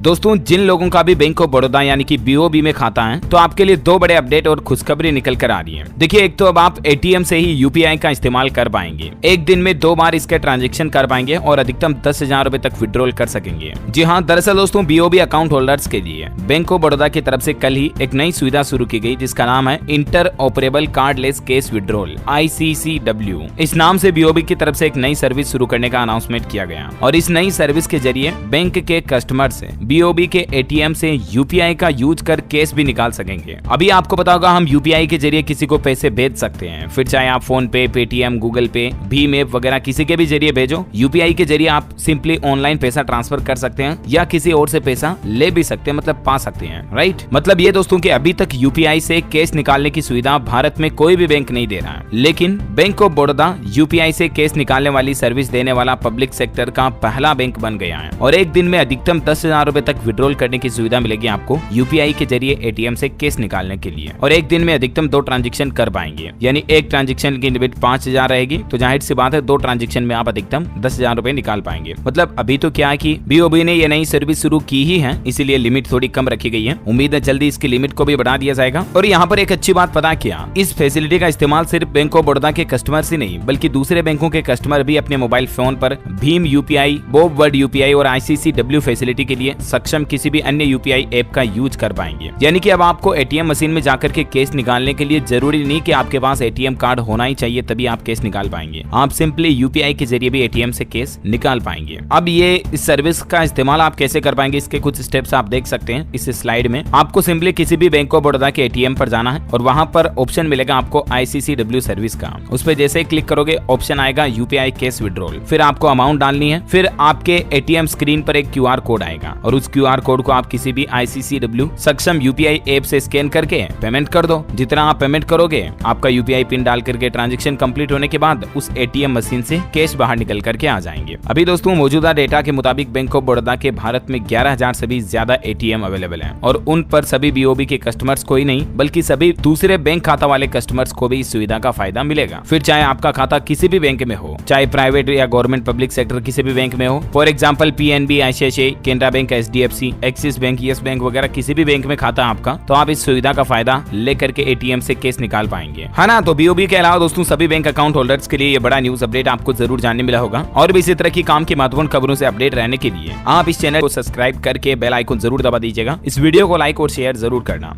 दोस्तों जिन लोगों का भी बैंक ऑफ बड़ौदा यानी कि बीओबी में खाता है तो आपके लिए दो बड़े अपडेट और खुशखबरी निकल कर आ रही है। देखिए, एक तो अब आप एटीएम से ही यूपीआई का इस्तेमाल कर पाएंगे। एक दिन में 2 बार इसके ट्रांजैक्शन कर पाएंगे और अधिकतम 10,000 रुपए तक विड्रॉल कर सकेंगे। जी हाँ, दरअसल दोस्तों बीओबी अकाउंट होल्डर्स के लिए बैंक ऑफ बड़ौदा की तरफ से कल ही एक नई सुविधा शुरू की गई जिसका नाम है inter operable cardless cash withdrawal ICCW। इस नाम से बीओबी की तरफ से एक नई सर्विस शुरू करने का अनाउंसमेंट किया गया और इस नई सर्विस के जरिए बैंक के कस्टमर से बीओबी के एटीएम से यूपीआई का यूज कर कैश भी निकाल सकेंगे। अभी आपको पता होगा हम यूपीआई के जरिए किसी को पैसे भेज सकते हैं, फिर चाहे आप फोन पे, पेटीएम, गूगल पे, भीम ऐप वगैरह किसी के भी जरिए भेजो। यूपीआई के जरिए आप सिंपली ऑनलाइन पैसा ट्रांसफर कर सकते हैं या किसी और से पैसा ले भी सकते हैं, मतलब पा सकते हैं। राइट, मतलब ये दोस्तों कि अभी तक यूपीआई से कैश निकालने की सुविधा भारत में कोई भी बैंक नहीं दे रहा है, लेकिन बैंक ऑफ बड़ौदा यूपीआई से कैश निकालने वाली सर्विस देने वाला पब्लिक सेक्टर का पहला बैंक बन गया है और एक दिन में अधिकतम 10,000 रुपए तक विड्रॉल करने की सुविधा मिलेगी आपको यूपीआई के जरिए एटीएम से कैश निकालने के लिए। और एक दिन में अधिकतम 2 ट्रांजैक्शन कर पाएंगे, यानी एक ट्रांजैक्शन की लिमिट 5,000 रहेगी, तो जाहिर सी बात है 2 ट्रांजैक्शन में आप अधिकतम 10,000 रुपए निकाल पाएंगे। मतलब अभी तो क्या है कि बीओबी ने ये नई सर्विस शुरू की ही है, इसीलिए लिमिट थोड़ी कम रखी गई है। उम्मीद है जल्दी इसकी लिमिट को भी बढ़ा दिया जाएगा। और यहाँ पर एक अच्छी बात पता क्या, इस फैसिलिटी का इस्तेमाल सिर्फ बैंक ऑफ बड़ौदा के कस्टमर से नहीं बल्कि दूसरे बैंकों के कस्टमर भी अपने मोबाइल फोन पर Bhim UPI, Bob world UPI और ICCW फैसिलिटी के लिए सक्षम किसी भी अन्य यूपीआई ऐप का यूज कर पाएंगे। यानी कि अब आपको एटीएम मशीन में जाकर के कैश निकालने के लिए जरूरी नहीं कि आपके पास एटीएम कार्ड होना ही चाहिए तभी आप कैश निकाल पाएंगे। आप सिंपली यूपीआई के जरिए भी एटीएम से कैश निकाल पाएंगे। अब ये इस सर्विस का इस्तेमाल आप कैसे कर पाएंगे, इसके कुछ स्टेप्स आप देख सकते हैं इस स्लाइड में। आपको सिंपली किसी भी बैंक ऑफ बड़ौदा के एटीएम पर जाना है और वहां पर ऑप्शन मिलेगा आपको ICCW सर्विस का। उस पर जैसे ही क्लिक करोगे ऑप्शन आएगा यूपीआई कैश विड्रॉल, फिर आपको अमाउंट डालनी है, फिर आपके एटीएम स्क्रीन पर एक QR कोड आएगा और उस QR कोड को आप किसी भी ICCW सक्षम यूपीआई ऐप से स्कैन करके पेमेंट कर दो। जितना आप पेमेंट करोगे आपका यूपीआई पिन डाल करके ट्रांजैक्शन कंप्लीट होने के बाद उस एटीएम मशीन से कैश बाहर निकल करके आ जाएंगे। अभी दोस्तों मौजूदा डेटा के मुताबिक बैंक ऑफ बड़ौदा के भारत में 11,000 से भी ज्यादा एटीएम अवेलेबल हैं और उन पर सभी बीओबी के कस्टमर्स को ही नहीं बल्कि सभी दूसरे बैंक खाता वाले कस्टमर्स को भी इस सुविधा का फायदा मिलेगा। फिर चाहे आपका खाता किसी भी बैंक में हो, चाहे प्राइवेट या गवर्नमेंट पब्लिक सेक्टर किसी भी बैंक में हो, for example PNB, ICICI, Canara bank, HDFC, axis bank, yes bank वगैरह किसी भी बैंक में खाता आपका, तो आप इस सुविधा का फायदा लेकर के एटीएम से कैश निकाल पाएंगे, है ना। तो बीओबी के अलावा दोस्तों सभी बैंक अकाउंट होल्डर्स के लिए ये बड़ा न्यूज अपडेट आपको जरूर जानने मिला होगा। और भी इसी तरह की काम की महत्वपूर्ण खबरों से अपडेट रहने के लिए आप इस चैनल को सब्सक्राइब करके बेल आइकन जरूर दबा दीजिएगा। इस वीडियो को लाइक और शेयर जरूर करना।